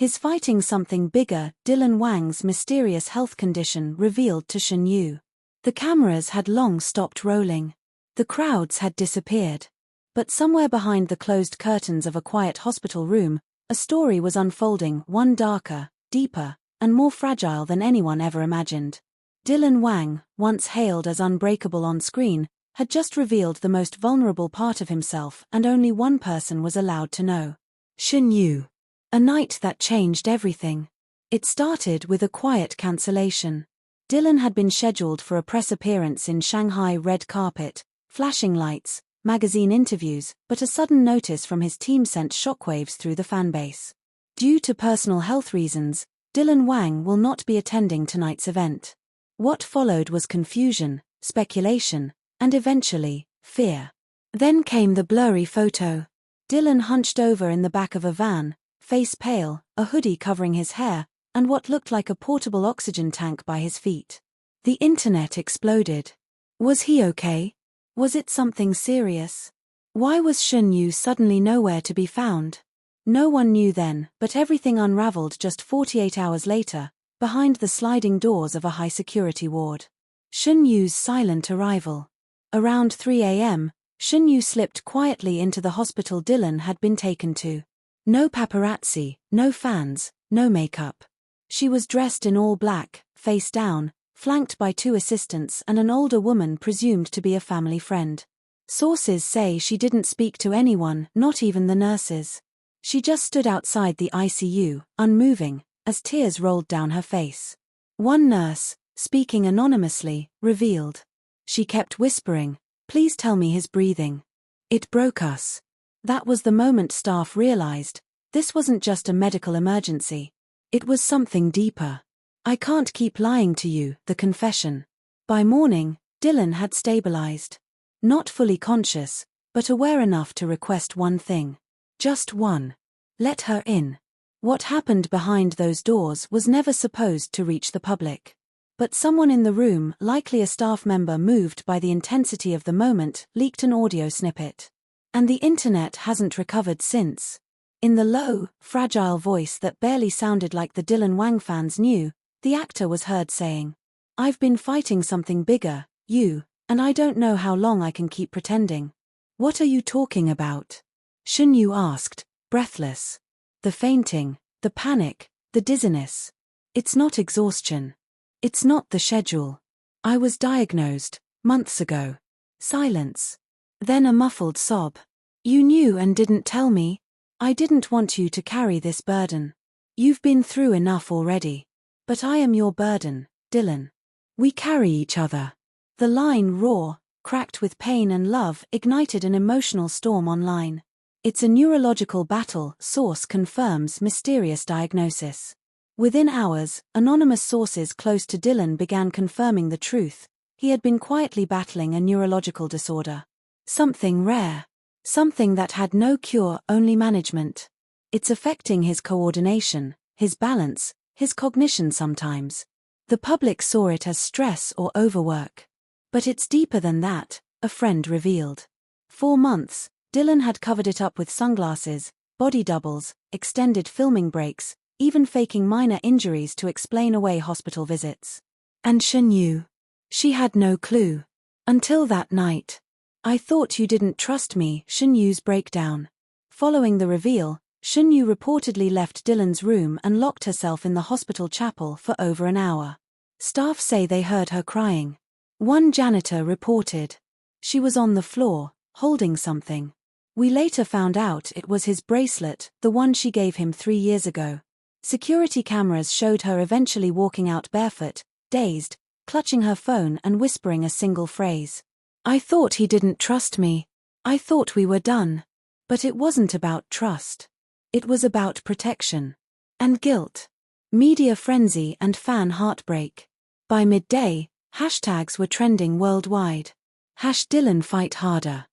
His fighting something bigger, Dylan Wang's mysterious health condition revealed to Shen Yue. The cameras had long stopped rolling. The crowds had disappeared. But somewhere behind the closed curtains of a quiet hospital room, a story was unfolding, one darker, deeper, and more fragile than anyone ever imagined. Dylan Wang, once hailed as unbreakable on screen, had just revealed the most vulnerable part of himself, and only one person was allowed to know. Shen Yue. A night that changed everything. It started with a quiet cancellation. Dylan had been scheduled for a press appearance in Shanghai, red carpet, flashing lights, magazine interviews, but a sudden notice from his team sent shockwaves through the fanbase. Due to personal health reasons, Dylan Wang will not be attending tonight's event. What followed was confusion, speculation, and eventually, fear. Then came the blurry photo. Dylan hunched over in the back of a van, face pale, a hoodie covering his hair, and what looked like a portable oxygen tank by his feet. The internet exploded. Was he okay? Was it something serious? Why was Shen Yue suddenly nowhere to be found? No one knew then, but everything unraveled just 48 hours later, behind the sliding doors of a high-security ward. Shen Yue's silent arrival. Around 3 a.m., Shen Yue slipped quietly into the hospital Dylan had been taken to. No paparazzi, no fans, no makeup. She was dressed in all black, face down, flanked by 2 assistants and an older woman presumed to be a family friend. Sources say she didn't speak to anyone, not even the nurses. She just stood outside the ICU, unmoving, as tears rolled down her face. One nurse, speaking anonymously, revealed. She kept whispering, "Please tell me he's breathing." It broke us. That was the moment staff realized, this wasn't just a medical emergency. It was something deeper. "I can't keep lying to you," the confession. By morning, Dylan had stabilized. Not fully conscious, but aware enough to request one thing. Just one. Let her in. What happened behind those doors was never supposed to reach the public. But someone in the room, likely a staff member moved by the intensity of the moment, leaked an audio snippet. And the internet hasn't recovered since. In the low, fragile voice that barely sounded like the Dylan Wang fans knew, the actor was heard saying, "I've been fighting something bigger, you, and I don't know how long I can keep pretending." "What are you talking about?" Shen Yue asked, breathless. "The fainting, the panic, the dizziness. It's not exhaustion. It's not the schedule. I was diagnosed, months ago." Silence. Then a muffled sob. "You knew and didn't tell me? I didn't want you to carry this burden. You've been through enough already. But I am your burden, Dylan. We carry each other." The line, raw, cracked with pain and love, ignited an emotional storm online. "It's a neurological battle," source confirms mysterious diagnosis. Within hours, anonymous sources close to Dylan began confirming the truth. He had been quietly battling a neurological disorder. Something rare. Something that had no cure, only management. It's affecting his coordination, his balance, his cognition sometimes. The public saw it as stress or overwork. But it's deeper than that, a friend revealed. For months, Dylan had covered it up with sunglasses, body doubles, extended filming breaks, even faking minor injuries to explain away hospital visits. And Shen Yue? She had no clue. Until that night. "I thought you didn't trust me," Shen Yue's breakdown. Following the reveal, Shen Yue reportedly left Dylan's room and locked herself in the hospital chapel for over an hour. Staff say they heard her crying. One janitor reported. She was on the floor, holding something. We later found out it was his bracelet, the one she gave him 3 years ago. Security cameras showed her eventually walking out barefoot, dazed, clutching her phone and whispering a single phrase. "I thought he didn't trust me. I thought we were done." But it wasn't about trust. It was about protection. And guilt. Media frenzy and fan heartbreak. By midday, hashtags were trending worldwide. #Dylan fight harder.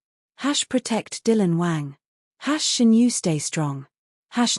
#protect Dylan Wang. #Shen Yue stay strong.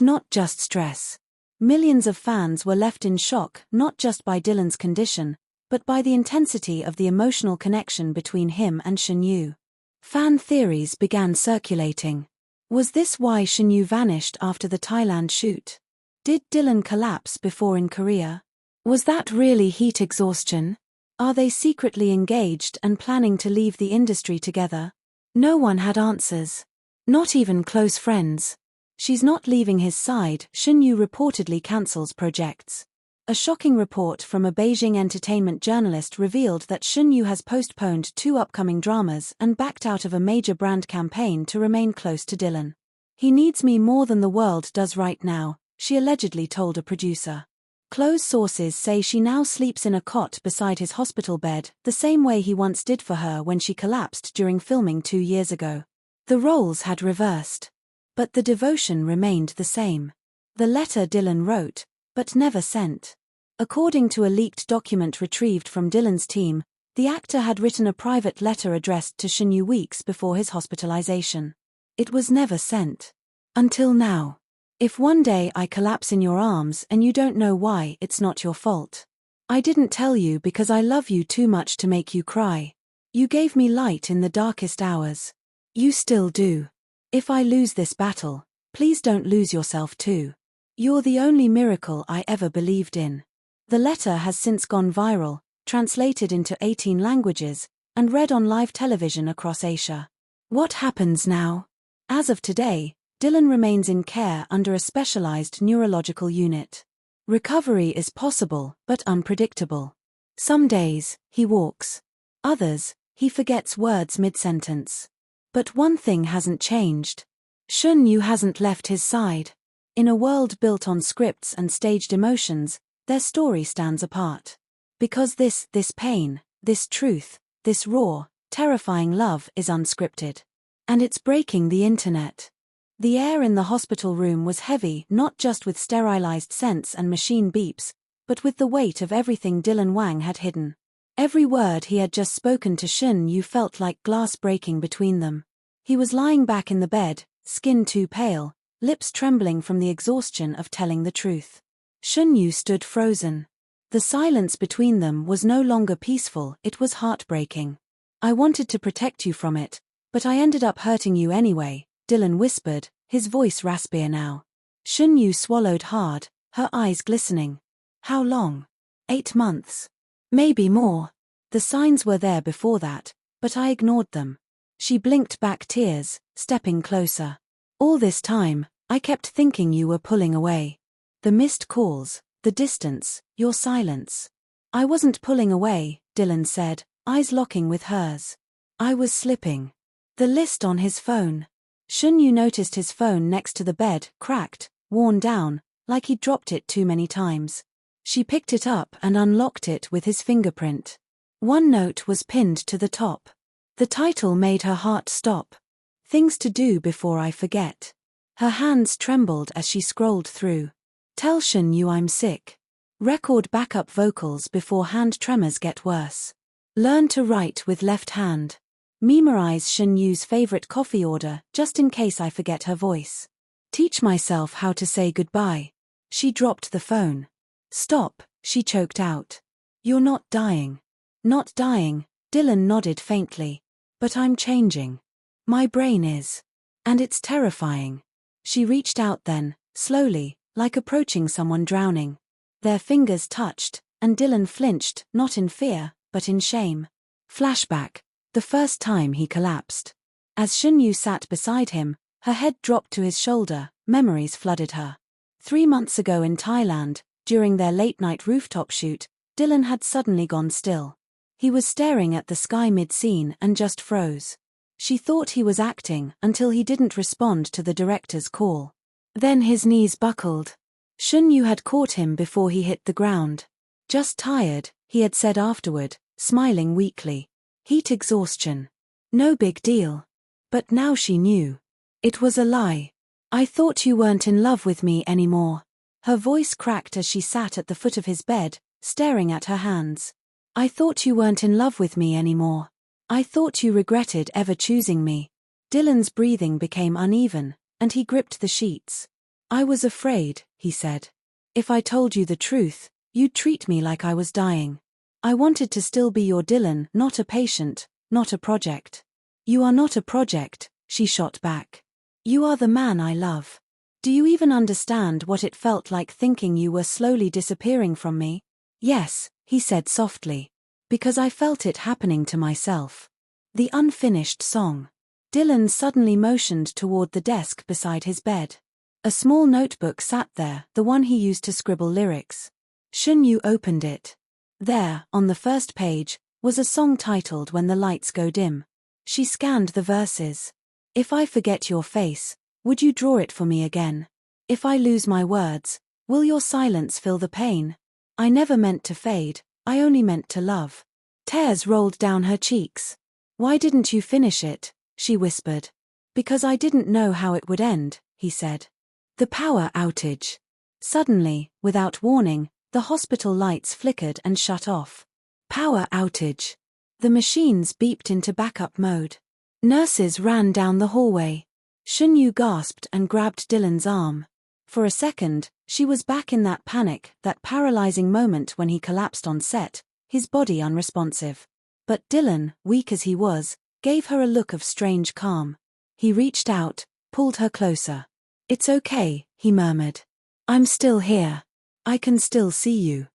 #not just stress. Millions of fans were left in shock, not just by Dylan's condition, but by the intensity of the emotional connection between him and Shen Yue. Fan theories began circulating. Was this why Shen Yue vanished after the Thailand shoot? Did Dylan collapse before in Korea? Was that really heat exhaustion? Are they secretly engaged and planning to leave the industry together? No one had answers. Not even close friends. She's not leaving his side. Shen Yue reportedly cancels projects. A shocking report from a Beijing entertainment journalist revealed that Shen Yue has postponed 2 upcoming dramas and backed out of a major brand campaign to remain close to Dylan. He needs me more than the world does right now, she allegedly told a producer. Close sources say she now sleeps in a cot beside his hospital bed, the same way he once did for her when she collapsed during filming 2 years ago. The roles had reversed. But the devotion remained the same. The letter Dylan wrote, but never sent. According to a leaked document retrieved from Dylan's team, the actor had written a private letter addressed to Shen Yue weeks before his hospitalization. It was never sent. Until now. If one day I collapse in your arms and you don't know why, it's not your fault. I didn't tell you because I love you too much to make you cry. You gave me light in the darkest hours. You still do. If I lose this battle, please don't lose yourself too. You're the only miracle I ever believed in. The letter has since gone viral, translated into 18 languages, and read on live television across Asia. What happens now? As of today, Dylan remains in care under a specialized neurological unit. Recovery is possible, but unpredictable. Some days, he walks. Others, he forgets words mid-sentence. But one thing hasn't changed. Shen Yue hasn't left his side. In a world built on scripts and staged emotions, their story stands apart. Because this pain, this truth, this raw, terrifying love is unscripted. And it's breaking the internet. The air in the hospital room was heavy, not just with sterilized scents and machine beeps, but with the weight of everything Dylan Wang had hidden. Every word he had just spoken to Shen Yue felt like glass breaking between them. He was lying back in the bed, skin too pale, lips trembling from the exhaustion of telling the truth. Shen Yue stood frozen. The silence between them was no longer peaceful, it was heartbreaking. I wanted to protect you from it, but I ended up hurting you anyway, Dylan whispered, his voice raspier now. Shen Yue swallowed hard, her eyes glistening. How long? 8 months. Maybe more. The signs were there before that, but I ignored them. She blinked back tears, stepping closer. All this time, I kept thinking you were pulling away. The missed calls, the distance, your silence. I wasn't pulling away, Dylan said, eyes locking with hers. I was slipping. The list on his phone. Shen Yue noticed his phone next to the bed, cracked, worn down, like he'd dropped it too many times. She picked it up and unlocked it with his fingerprint. One note was pinned to the top. The title made her heart stop. Things to do before I forget. Her hands trembled as she scrolled through. Tell Shen Yue I'm sick. Record backup vocals before hand tremors get worse. Learn to write with left hand. Memorize Shen Yue's favorite coffee order, just in case I forget her voice. Teach myself how to say goodbye. She dropped the phone. Stop, she choked out. You're not dying. Not dying, Dylan nodded faintly. But I'm changing. My brain is. And it's terrifying. She reached out then, slowly, like approaching someone drowning. Their fingers touched, and Dylan flinched, not in fear, but in shame. Flashback. The first time he collapsed. As Shen Yue sat beside him, her head dropped to his shoulder, memories flooded her. 3 months ago in Thailand, during their late-night rooftop shoot, Dylan had suddenly gone still. He was staring at the sky mid-scene and just froze. She thought he was acting until he didn't respond to the director's call. Then his knees buckled. Shen Yue had caught him before he hit the ground. Just tired, he had said afterward, smiling weakly. Heat exhaustion. No big deal. But now she knew. It was a lie. I thought you weren't in love with me anymore. Her voice cracked as she sat at the foot of his bed, staring at her hands. I thought you weren't in love with me anymore. I thought you regretted ever choosing me. Dylan's breathing became uneven, and he gripped the sheets. I was afraid, he said. If I told you the truth, you'd treat me like I was dying. I wanted to still be your Dylan, not a patient, not a project. You are not a project, she shot back. You are the man I love. Do you even understand what it felt like thinking you were slowly disappearing from me? Yes, he said softly. Because I felt it happening to myself. The unfinished song. Dylan suddenly motioned toward the desk beside his bed. A small notebook sat there, the one he used to scribble lyrics. Shen Yue opened it. There, on the first page, was a song titled When the Lights Go Dim. She scanned the verses. If I forget your face, would you draw it for me again? If I lose my words, will your silence fill the pain? I never meant to fade, I only meant to love. Tears rolled down her cheeks. Why didn't you finish it? She whispered. Because I didn't know how it would end, he said. The power outage. Suddenly, without warning, the hospital lights flickered and shut off. Power outage. The machines beeped into backup mode. Nurses ran down the hallway. Shen Yue gasped and grabbed Dylan's arm. For a second, she was back in that panic, that paralyzing moment when he collapsed on set, his body unresponsive. But Dylan, weak as he was, gave her a look of strange calm. He reached out, pulled her closer. It's okay, he murmured. I'm still here. I can still see you.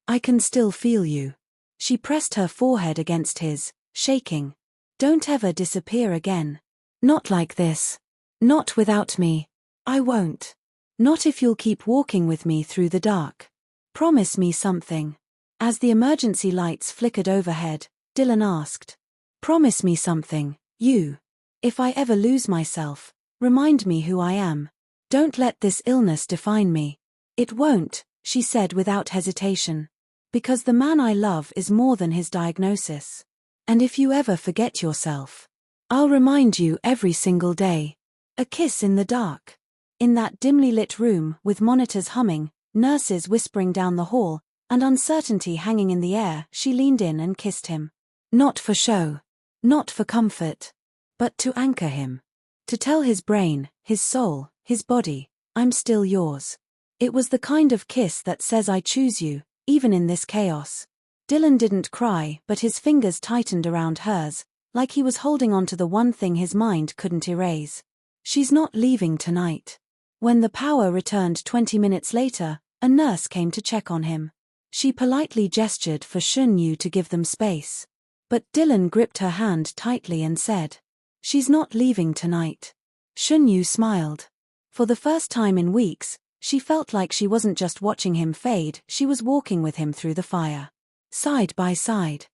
I can still feel you. She pressed her forehead against his, shaking. Don't ever disappear again. Not like this. Not without me. I won't. Not if you'll keep walking with me through the dark. Promise me something. As the emergency lights flickered overhead, Dylan asked. Promise me something, you. If I ever lose myself, remind me who I am. Don't let this illness define me. It won't, she said without hesitation. Because the man I love is more than his diagnosis. And if you ever forget yourself, I'll remind you every single day. A kiss in the dark. In that dimly lit room, with monitors humming, nurses whispering down the hall, and uncertainty hanging in the air, she leaned in and kissed him. Not for show. Not for comfort. But to anchor him. To tell his brain, his soul, his body, I'm still yours. It was the kind of kiss that says I choose you, even in this chaos. Dylan didn't cry, but his fingers tightened around hers, like he was holding on to the one thing his mind couldn't erase. She's not leaving tonight. When the power returned 20 minutes later, a nurse came to check on him. She politely gestured for Shen Yue to give them space. But Dylan gripped her hand tightly and said, She's not leaving tonight. Shen Yue smiled. For the first time in weeks, she felt like she wasn't just watching him fade, she was walking with him through the fire. Side by side.